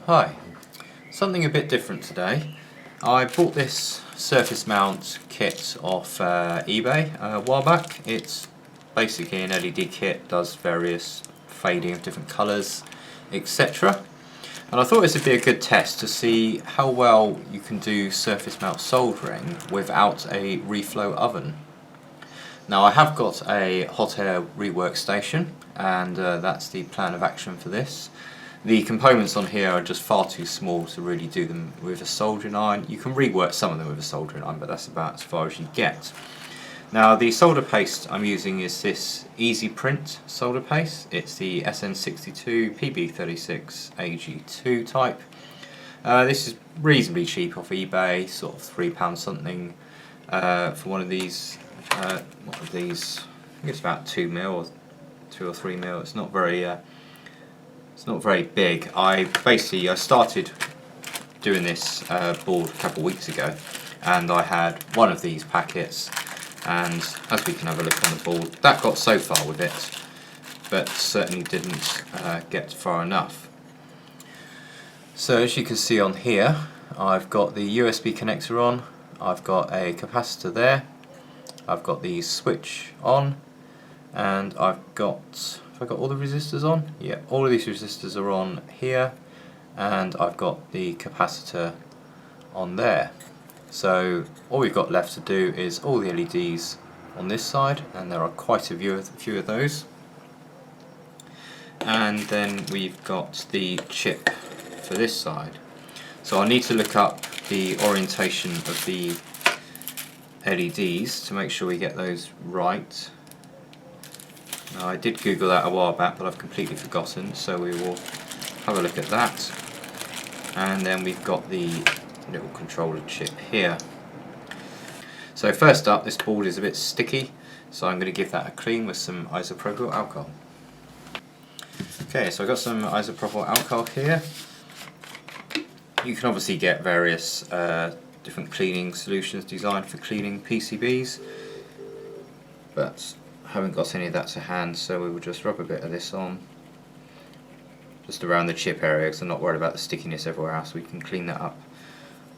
Hi, something a bit different today. I bought this surface mount kit off eBay a while back. It's basically an LED kit, does various fading of different colours, etc. And I thought this would be a good test to see how well you can do surface mount soldering without a reflow oven. Now I have got a hot air rework station, and that's the plan of action for this. The components on here are just far too small to really do them with a soldering iron. You can rework some of them with a soldering iron, but that's about as far as you get. Now the solder paste I'm using is this Easy Print solder paste. It's the SN62 PB36 AG2 type. This is reasonably cheap off eBay, sort of £3 something for one of these. What are these? I think it's about 2mm or 2 or 3mm. It's not very big. I started doing this board a couple of weeks ago, and I had one of these packets, and as we can have a look on the board, that got so far with it, but certainly didn't get far enough. So as you can see on here, I've got the USB connector on, I've got a capacitor there, I've got the switch on, and I've got all the resistors on? Yeah, all of these resistors are on here, and I've got the capacitor on there. So all we've got left to do is all the LEDs on this side, and there are quite a few of those. And then we've got the chip for this side. So I need to look up the orientation of the LEDs to make sure we get those right. Now, I did Google that a while back, but I've completely forgotten, so we will have a look at that. And then we've got the little controller chip here. So first up, this board is a bit sticky, so I'm going to give that a clean with some isopropyl alcohol. Okay, so I've got some isopropyl alcohol here. You can obviously get various different cleaning solutions designed for cleaning PCBs, but I haven't got any of that to hand, so we will just rub a bit of this on just around the chip area, because I'm not worried about the stickiness everywhere else. We can clean that up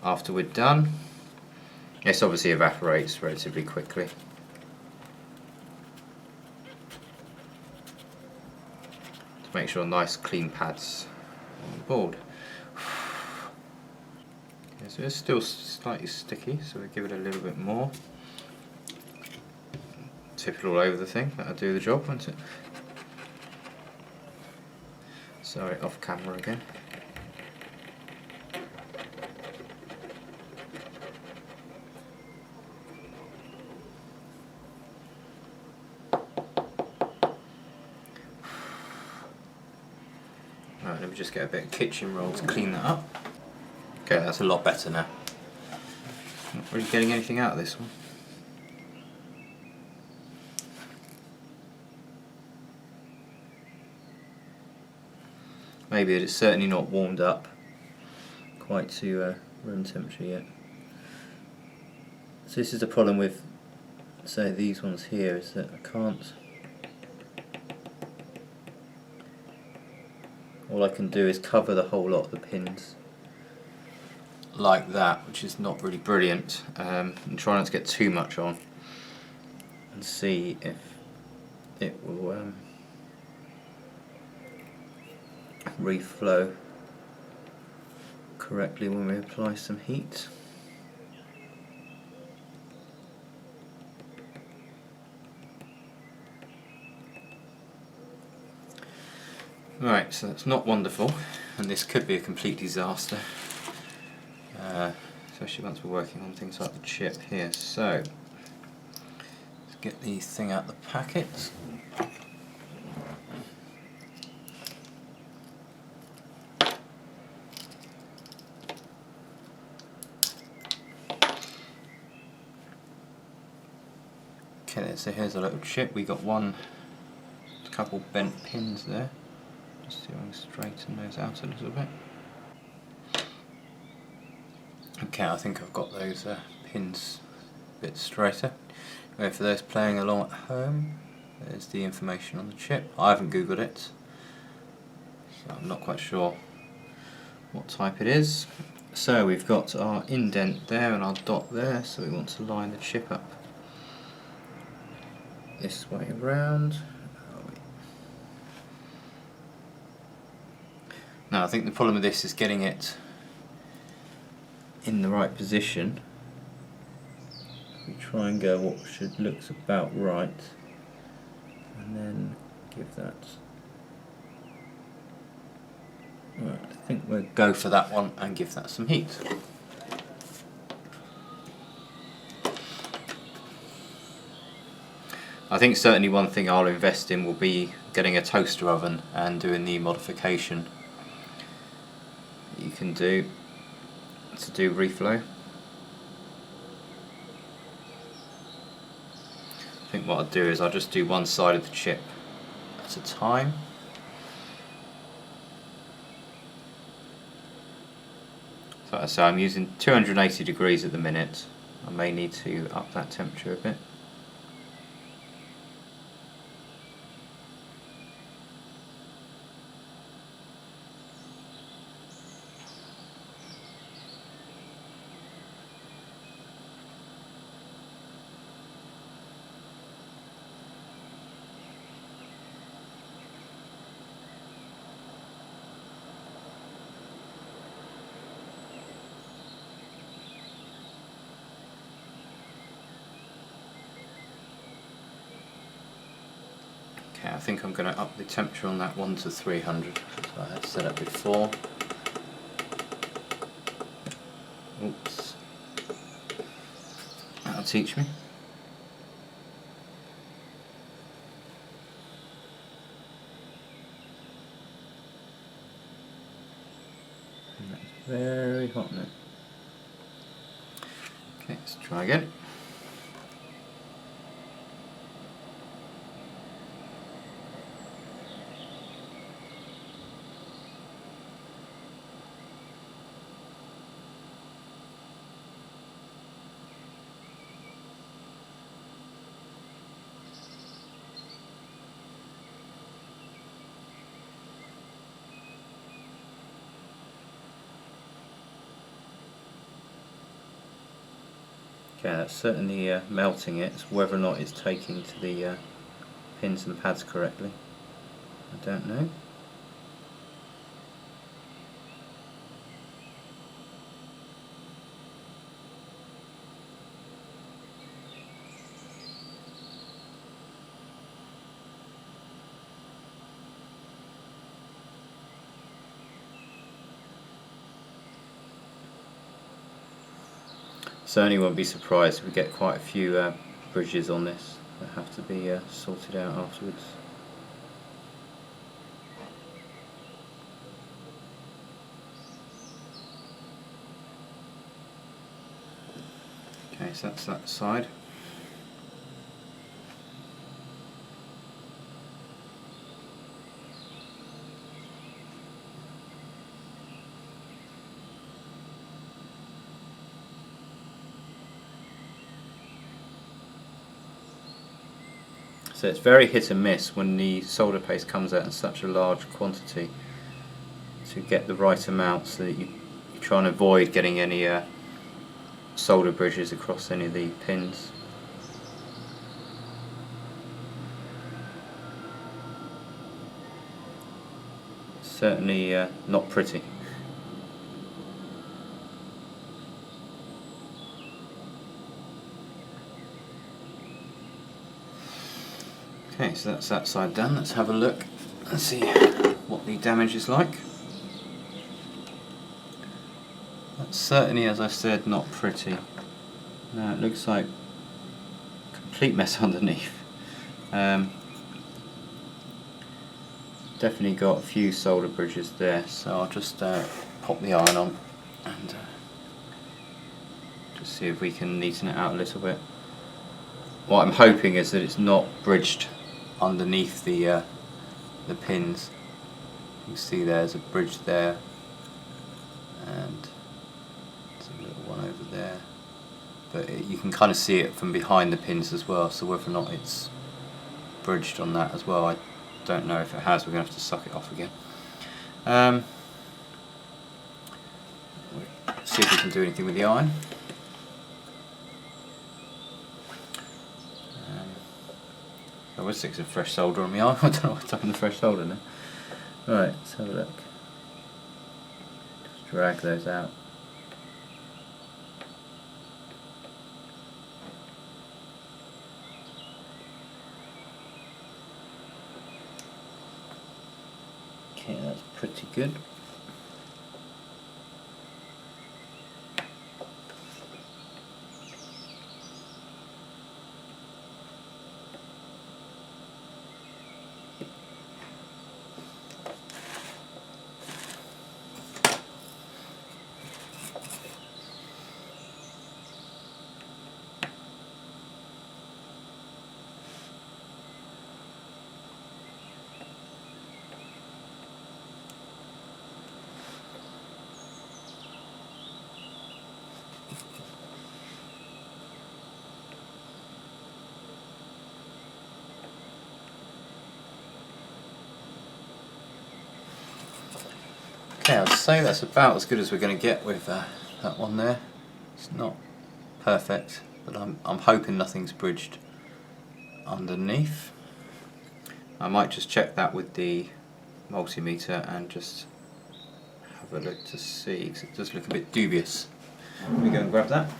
after we're done. This obviously evaporates relatively quickly. To make sure nice clean pads on the board. So it's still slightly sticky, so we'll give it a little bit more. Tip it all over the thing, that'll do the job, won't it? Sorry, off camera again. Right, let me just get a bit of kitchen roll to clean that up. Okay, that's a lot better now. Not really getting anything out of this one. Maybe it's certainly not warmed up quite to room temperature yet. So this is the problem with, say, these ones here, is that I can't. All I can do is cover the whole lot of the pins like that, which is not really brilliant, and try not to get too much on, and see if it will reflow correctly when we apply some heat. Right, so that's not wonderful, and this could be a complete disaster, especially once we're working on things like the chip here. So let's get the thing out of the packet. Okay, so here's a little chip. We got a couple bent pins there. Just see if I can straighten those out a little bit. Okay, I think I've got those pins a bit straighter. Anyway, for those playing along at home, there's the information on the chip. I haven't Googled it, so I'm not quite sure what type it is. So we've got our indent there and our dot there, so we want to line the chip up this way around. Now I think the problem with this is getting it in the right position. We try and go what should looks about right, and then give that. Right, I think we'll go for that one and give that some heat. I think certainly one thing I'll invest in will be getting a toaster oven and doing the modification you can do to do reflow. I think what I'll do is I'll just do one side of the chip at a time. So I'm using 280 degrees at the minute. I may need to up that temperature a bit. I think I'm going to up the temperature on that one to 300, so I had set up before. Oops. That'll teach me. And that's very hot now. Okay, let's try again. Okay, that's certainly melting it. It's whether or not it's taking to the pins and pads correctly, I don't know. Certainly won't be surprised if we get quite a few bridges on this that have to be sorted out afterwards. Okay, so that's that side. So it's very hit and miss when the solder paste comes out in such a large quantity to get the right amount, so that you try and avoid getting any solder bridges across any of the pins. Certainly not pretty. Okay, so that's that side done. Let's have a look and see what the damage is like. That's certainly, as I said, not pretty. Now it looks like a complete mess underneath. Definitely got a few solder bridges there, so I'll just pop the iron on and just see if we can neaten it out a little bit. What I'm hoping is that it's not bridged underneath the pins. You can see there's a bridge there, and there's a little one over there, but you can kind of see it from behind the pins as well, so whether or not it's bridged on that as well, I don't know. If it has, we're going to have to suck it off again. see if we can do anything with the iron. I was stick some fresh solder on my iron. I don't know what's up in the fresh solder now. Right, let's have a look. Just drag those out. Okay, that's pretty good. Okay, I'd say that's about as good as we're going to get with that one there. It's not perfect, but I'm hoping nothing's bridged underneath. I might just check that with the multimeter and just have a look to see, because it does look a bit dubious. Let me go and grab that.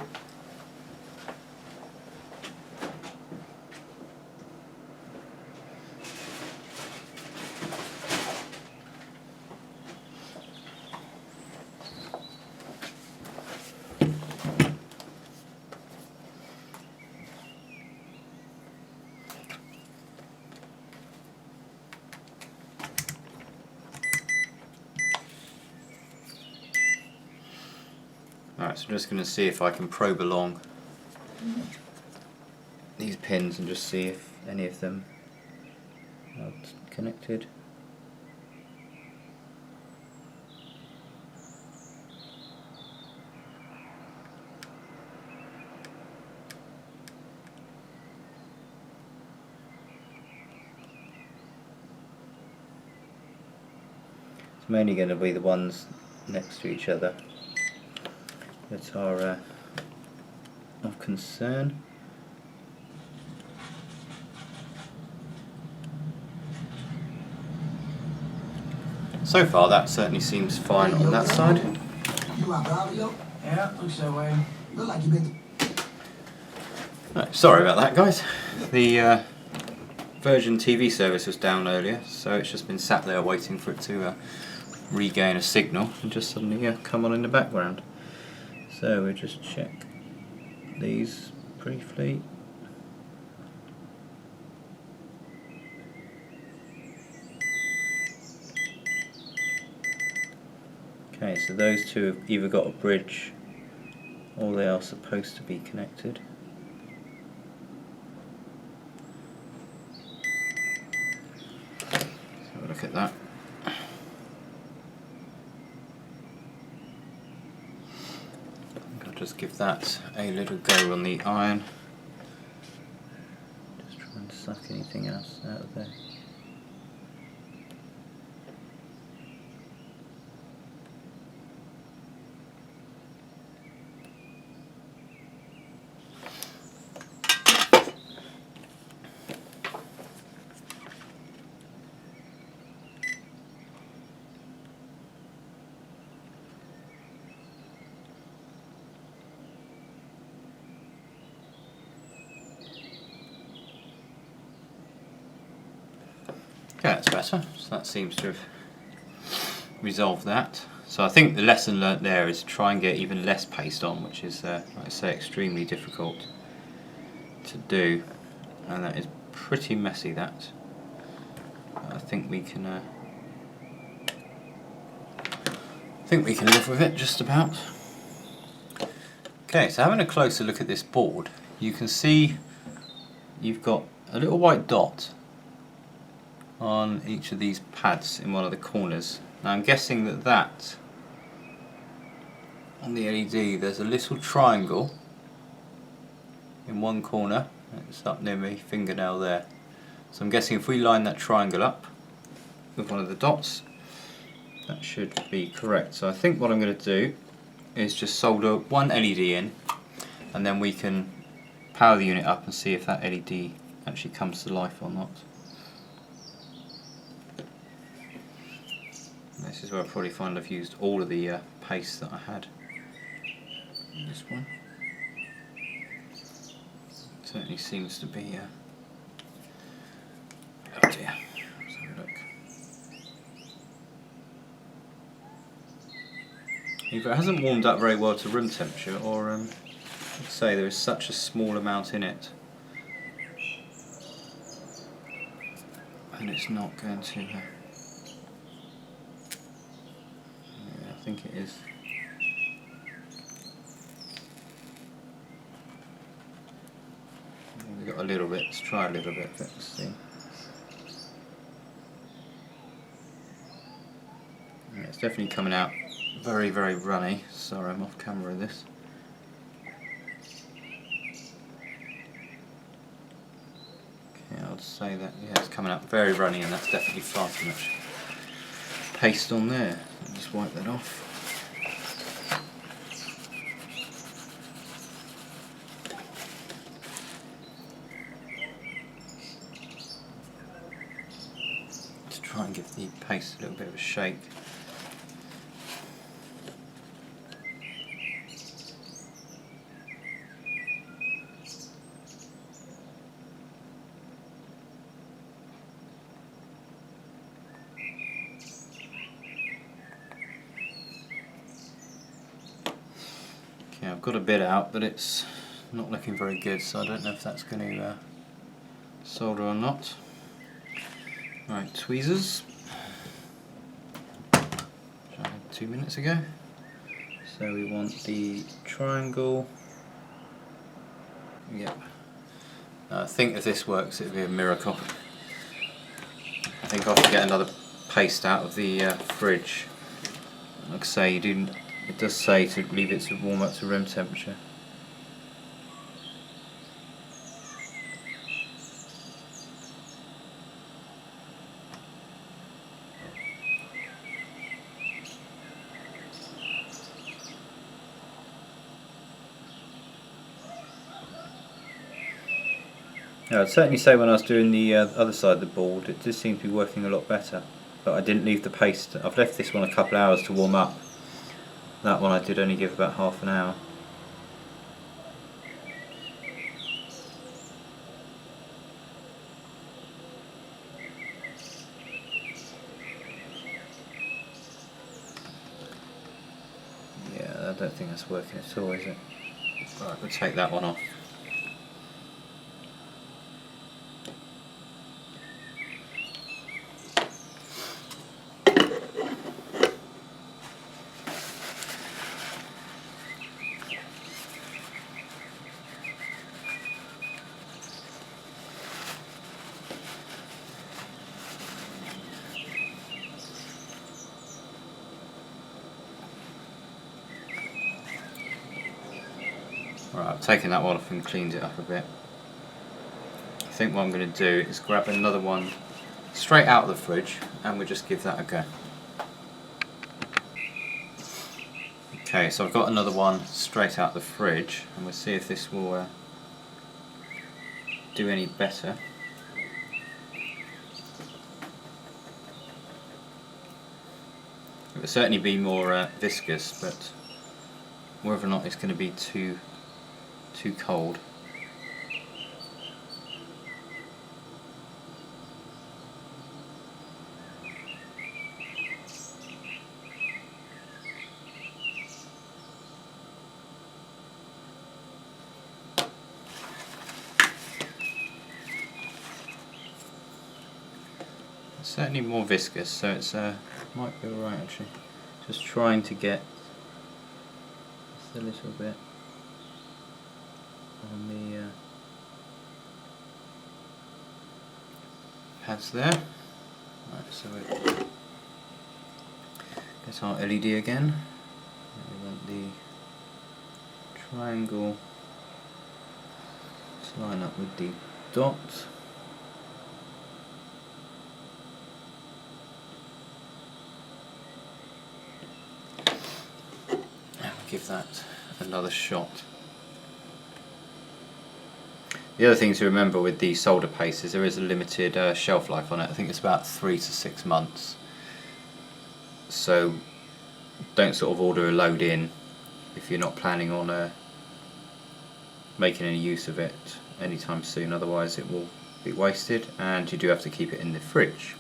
Alright, so I'm just going to see if I can probe along these pins and just see if any of them are connected. It's mainly going to be the ones next to each other that are of concern. So far that certainly seems fine on that side. Yeah, looks that way. Right, sorry about that, guys. The Virgin TV service was down earlier, so it's just been sat there waiting for it to regain a signal and just suddenly come on in the background. So we'll just check these briefly. Okay, so those two have either got a bridge or they are supposed to be connected. Let's have a look at that. Just give that a little go on the iron. Just try and suck anything else out of there. Okay, that's better. So that seems to have resolved that. So I think the lesson learnt there is to try and get even less paste on, which is, like I say, extremely difficult to do, and that is pretty messy. That I think we can live with it just about. Okay, so having a closer look at this board, you can see you've got a little white dot on each of these pads in one of the corners. Now I'm guessing that on the LED there's a little triangle in one corner. It's up near my fingernail there. So I'm guessing if we line that triangle up with one of the dots, that should be correct. So I think what I'm going to do is just solder one LED in, and then we can power the unit up and see if that LED actually comes to life or not. This is where I probably find I've used all of the paste that I had in this one. Certainly seems to be. Oh dear. Let's have a look. Either it hasn't warmed up very well to room temperature, or like I say, there is such a small amount in it, and it's not going to. Yeah, I think it is. We've got a little bit. Let's try a little bit. Let's see. Yeah, it's definitely coming out very, very runny. Sorry, I'm off camera with this. Okay, I'll say that, yeah, it's coming out very runny, and that's definitely far too much paste on there. I'll just wipe that off. To try and give the paste a little bit of a shake. Okay, I've got a bit out, but it's not looking very good, so I don't know if that's going to solder or not. Right, tweezers. Which I had 2 minutes ago. So we want the triangle. Yep. I think if this works, it'll be a miracle. I think I have to get another paste out of the fridge. Like I say, it does say to leave it to warm up to room temperature. Now, I'd certainly say when I was doing the other side of the board, it did seem to be working a lot better. But I didn't leave the paste. I've left this one a couple of hours to warm up. That one I did only give about half an hour. Yeah, I don't think that's working at all, is it? Right, we'll take that one off. Right, I've taken that one off and cleaned it up a bit. I think what I'm going to do is grab another one straight out of the fridge, and we'll just give that a go. Okay, so I've got another one straight out the fridge, and we'll see if this will do any better. It will certainly be more viscous, but whether or not it's going to be too cold. It's certainly more viscous, so it's might be alright actually. Just trying to get just a little bit on the pads there. Right, so we get our LED again. We want the triangle to line up with the dot. give that another shot. The other thing to remember with the solder paste is there is a limited shelf life on it. I think it's about 3 to 6 months. So don't sort of order a load in if you're not planning on making any use of it anytime soon, otherwise it will be wasted, and you do have to keep it in the fridge.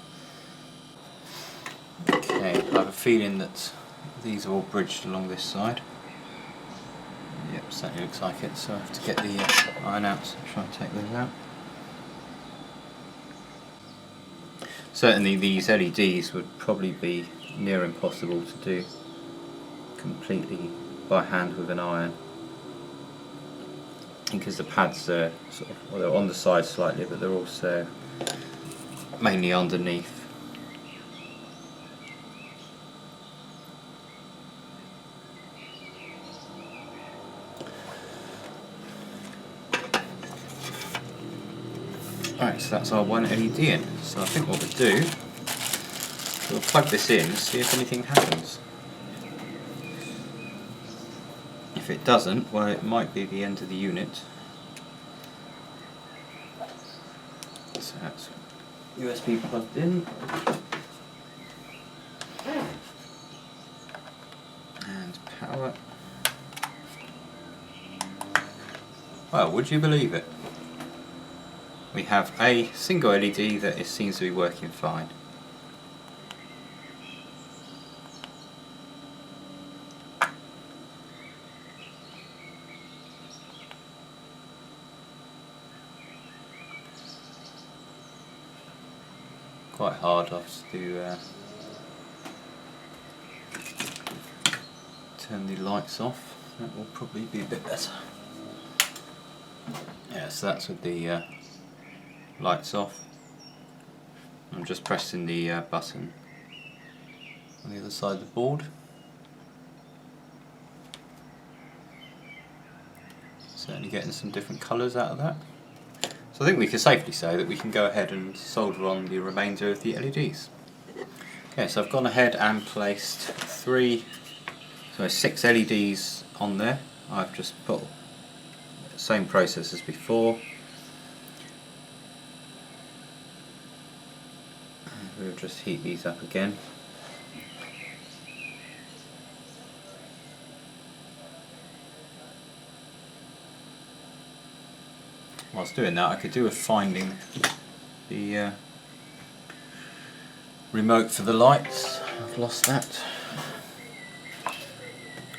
Okay, I have a feeling that these are all bridged along this side. Yep, certainly looks like it, so I have to get the iron out to try and take those out. Certainly these LEDs would probably be near impossible to do completely by hand with an iron, because the pads are sort of, well, they're on the side slightly, but they're also mainly underneath. Alright, so that's our one LED in. So I think what we'll do, we'll plug this in and see if anything happens. If it doesn't, well, it might be the end of the unit. So that's USB plugged in. And power. Well, would you believe it? We have a single LED that seems to be working fine. Quite hard off to turn the lights off. That will probably be a bit better. Yeah, so that's with the lights off. I'm just pressing the button on the other side of the board. Certainly getting some different colours out of that. So I think we can safely say that we can go ahead and solder on the remainder of the LEDs. Okay, so I've gone ahead and placed 6 LEDs on there. I've just put the same process as before. We'll just heat these up again. Whilst doing that, I could do with finding the remote for the lights. I've lost that.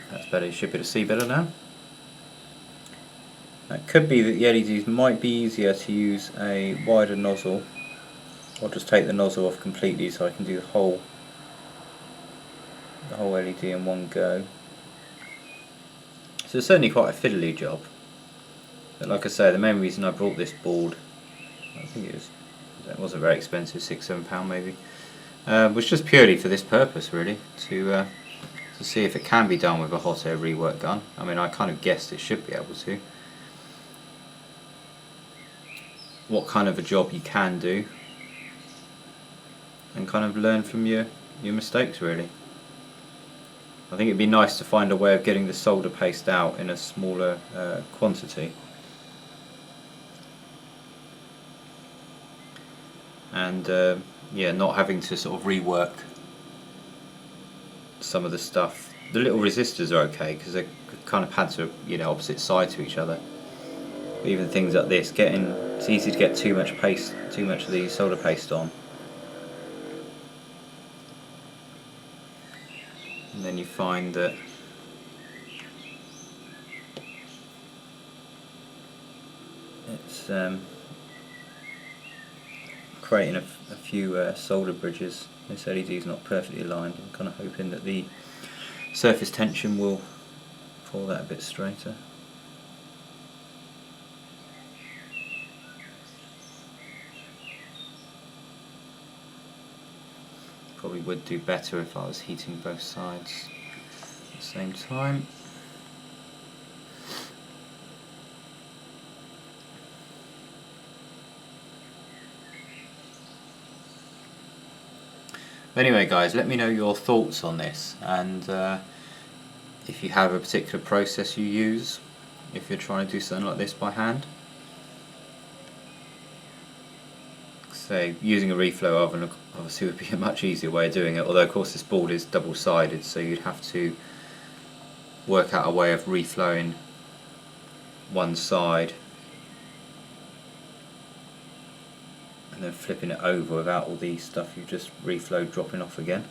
That's better, you should be able to see better now. It could be that the LEDs might be easier to use a wider nozzle. I'll just take the nozzle off completely so I can do the whole LED in one go. So it's certainly quite a fiddly job. But like I say, the main reason I brought this board, I think it wasn't very expensive, £6–7 maybe, was just purely for this purpose really, to see if it can be done with a hot air rework gun. I mean, I kind of guessed it should be able to. What kind of a job you can do, and kind of learn from your mistakes really. I think it'd be nice to find a way of getting the solder paste out in a smaller quantity. And yeah, not having to sort of rework some of the stuff. The little resistors are okay because the kind of pads are, you know, opposite sides to each other. But even things like this, it's easy to get too much of the solder paste on. And then you find that it's creating a few solder bridges. This LED is not perfectly aligned. I'm kind of hoping that the surface tension will pull that a bit straighter. Probably would do better if I was heating both sides at the same time. Anyway guys, let me know your thoughts on this, and if you have a particular process you use if you're trying to do something like this by hand. So using a reflow oven obviously would be a much easier way of doing it, although of course this board is double-sided, so you'd have to work out a way of reflowing one side and then flipping it over without all the stuff you've just reflowed dropping off again.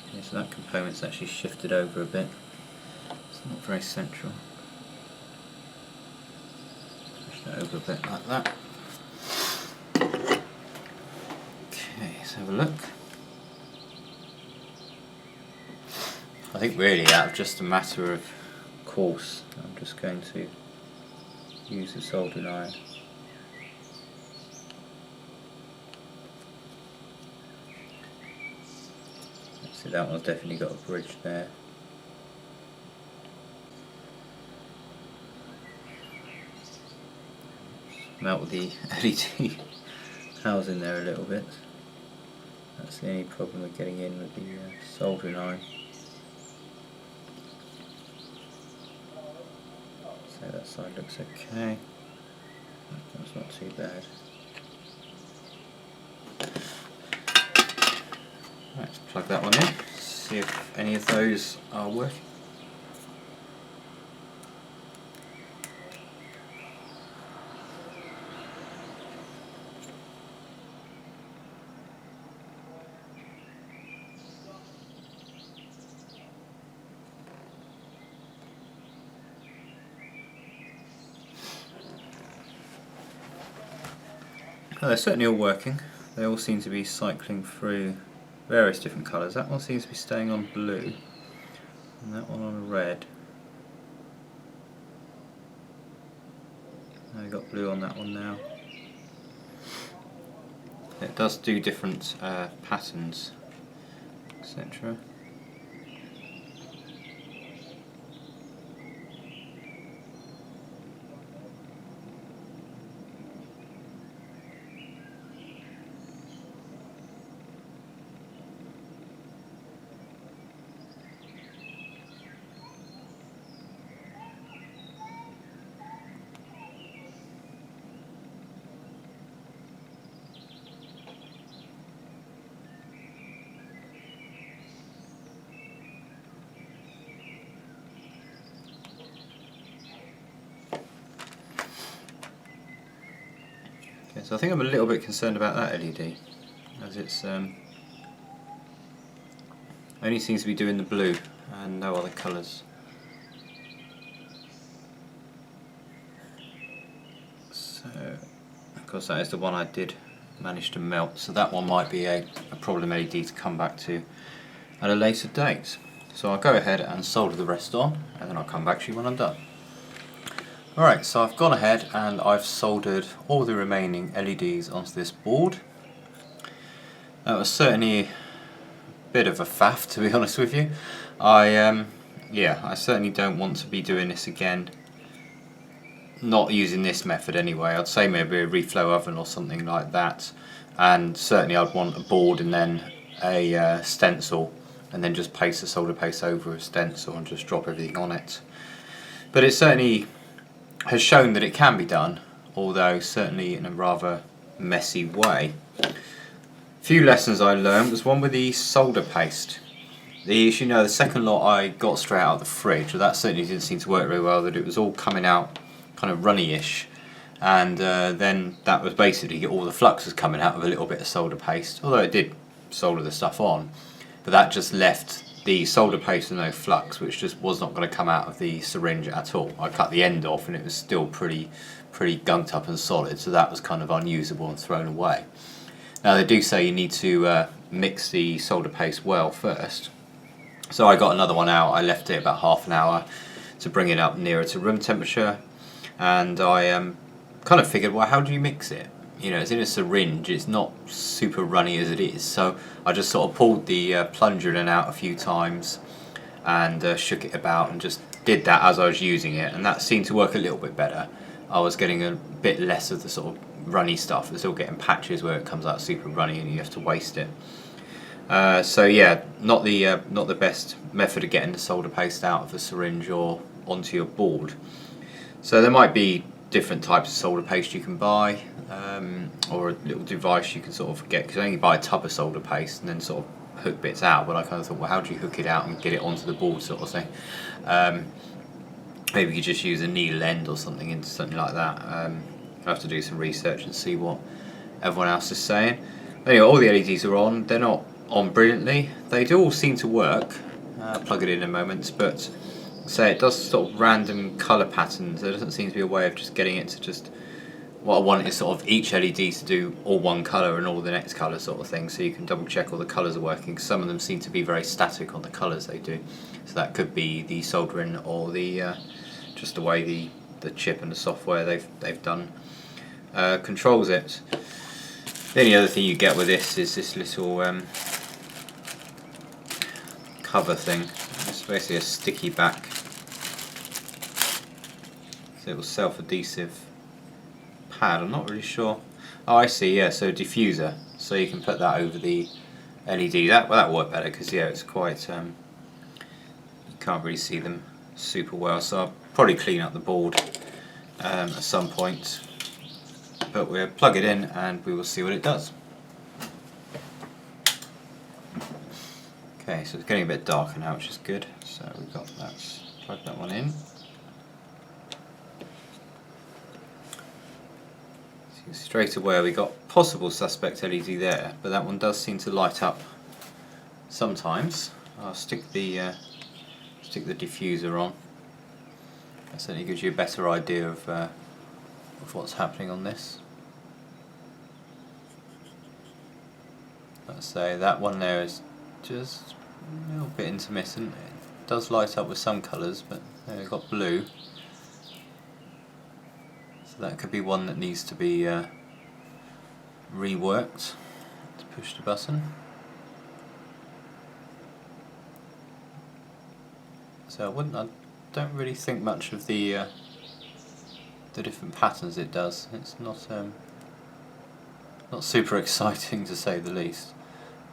Okay, so that component's actually shifted over a bit. It's not very central. Push it over a bit like that. Okay, let's have a look. I think really out of just a matter of course, I'm just going to use the soldering iron. See, that one's definitely got a bridge there. Melt the LED housing there a little bit. That's the only problem with getting in with the soldering iron. So that side looks okay. That's not too bad. Let's plug that one in, see if any of those are working. Well, they're certainly all working. They all seem to be cycling through various different colours. That one seems to be staying on blue, and that one on red. I've got blue on that one now. It does do different patterns, etc. Okay, so I think I'm a little bit concerned about that LED, as it's only seems to be doing the blue and no other colours. So, of course, that is the one I did manage to melt, so that one might be a problem LED to come back to at a later date. So I'll go ahead and solder the rest on, and then I'll come back to you when I'm done. Alright, so I've gone ahead and I've soldered all the remaining LEDs onto this board. That was certainly a bit of a faff, to be honest with you. I certainly don't want to be doing this again. Not using this method anyway. I'd say maybe a reflow oven or something like that. And certainly I'd want a board and then a stencil, and then just paste the solder paste over a stencil and just drop everything on it. But it certainly has shown that it can be done, although certainly in a rather messy way. A few lessons I learned was one with the solder paste. The second lot I got straight out of the fridge, well, that certainly didn't seem to work very well, that it was all coming out kind of runny-ish, and then that was basically all the flux was coming out of a little bit of solder paste, although it did solder the stuff on, but that just left the solder paste with no flux, which just was not going to come out of the syringe at all. I cut the end off and it was still pretty gunked up and solid, so that was kind of unusable and thrown away. Now they do say you need to mix the solder paste well first, so I got another one out. I left it about half an hour to bring it up nearer to room temperature, and I kind of figured, well, how do you mix it? You know, it's in a syringe, it's not super runny as it is, so I just sort of pulled the plunger in and out a few times and shook it about and just did that as I was using it, and that seemed to work a little bit better. I was getting a bit less of the sort of runny stuff. It's still getting patches where it comes out super runny and you have to waste it. So yeah, not the best method of getting the solder paste out of the syringe or onto your board. So there might be different types of solder paste you can buy, or a little device you can sort of get, because you only buy a tub of solder paste and then sort of hook bits out. But I kind of thought, well, how do you hook it out and get it onto the board, sort of thing. Maybe you could just use a needle end or something like that. I'll have to do some research and see what everyone else is saying. Anyway, all the LEDs are on. They're not on brilliantly. They do all seem to work. I'll plug it in a moment, but say it does sort of random colour patterns. There doesn't seem to be a way of just getting it to just, what I want is sort of each LED to do all one colour and all the next colour sort of thing, so you can double check all the colours are working. Some of them seem to be very static on the colours they do, so that could be the soldering or the just the way the chip and the software they've done controls it. The only other thing you get with this is this little cover thing. It's basically a sticky back, so it was self-adhesive pad. I'm not really sure. Oh, I see. Yeah, so diffuser. So you can put that over the LED. That worked better because yeah, it's quite. You can't really see them super well. So I'll probably clean up the board at some point. But we'll plug it in and we will see what it does. Okay, so it's getting a bit darker now, which is good. So we've got that. Plug that one in. Straight away we got possible suspect LED there, but that one does seem to light up sometimes. I'll stick the diffuser on. That certainly gives you a better idea of what's happening on this. Let's say that one there is just a little bit intermittent. It does light up with some colours, but we've got blue. So that could be one that needs to be reworked. To push the button. So I don't really think much of the different patterns it does. It's not super exciting to say the least.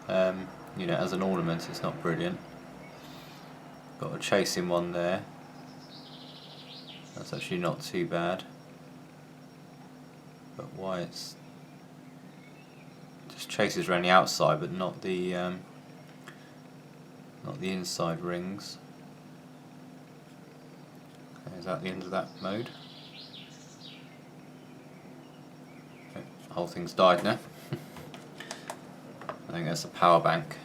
You know, as an ornament, it's not brilliant. Got a chasing one there. That's actually not too bad. But why it's just chases around the outside, but not the inside rings. Okay, is that the end of that mode? Okay, the whole thing's died now. I think that's a power bank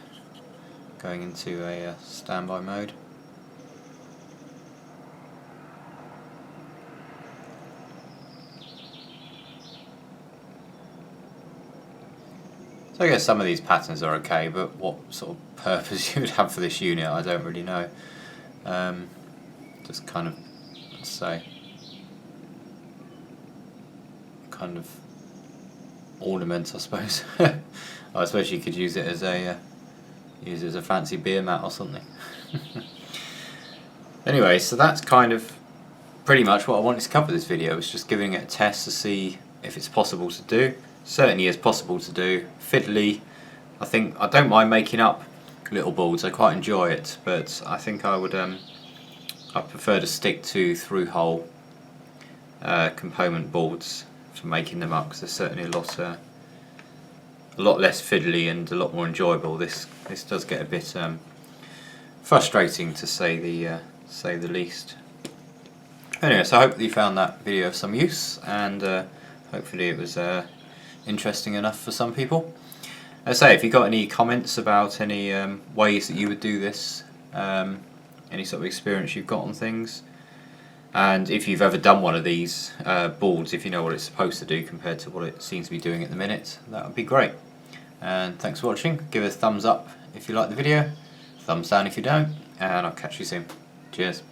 going into a standby mode. So I guess some of these patterns are okay, but what sort of purpose you would have for this unit, I don't really know. Just kind of, let's say, kind of ornament, I suppose. I suppose you could use it as a fancy beer mat or something. Anyway, so that's kind of pretty much what I wanted to cover this video. Was just giving it a test to see if it's possible to do. Certainly is possible to do. Fiddly. I think I don't mind making up little boards. I quite enjoy it, but I think I would. I prefer to stick to through-hole component boards for making them up, because they're certainly a lot less fiddly and a lot more enjoyable. This does get a bit frustrating, to say the least. Anyway, so I hope that you found that video of some use, and hopefully it was interesting enough for some people. As I say, if you've got any comments about any ways that you would do this, any sort of experience you've got on things, and if you've ever done one of these boards, if you know what it's supposed to do compared to what it seems to be doing at the minute, that would be great. And thanks for watching. Give it a thumbs up if you like the video, thumbs down if you don't, and I'll catch you soon. Cheers.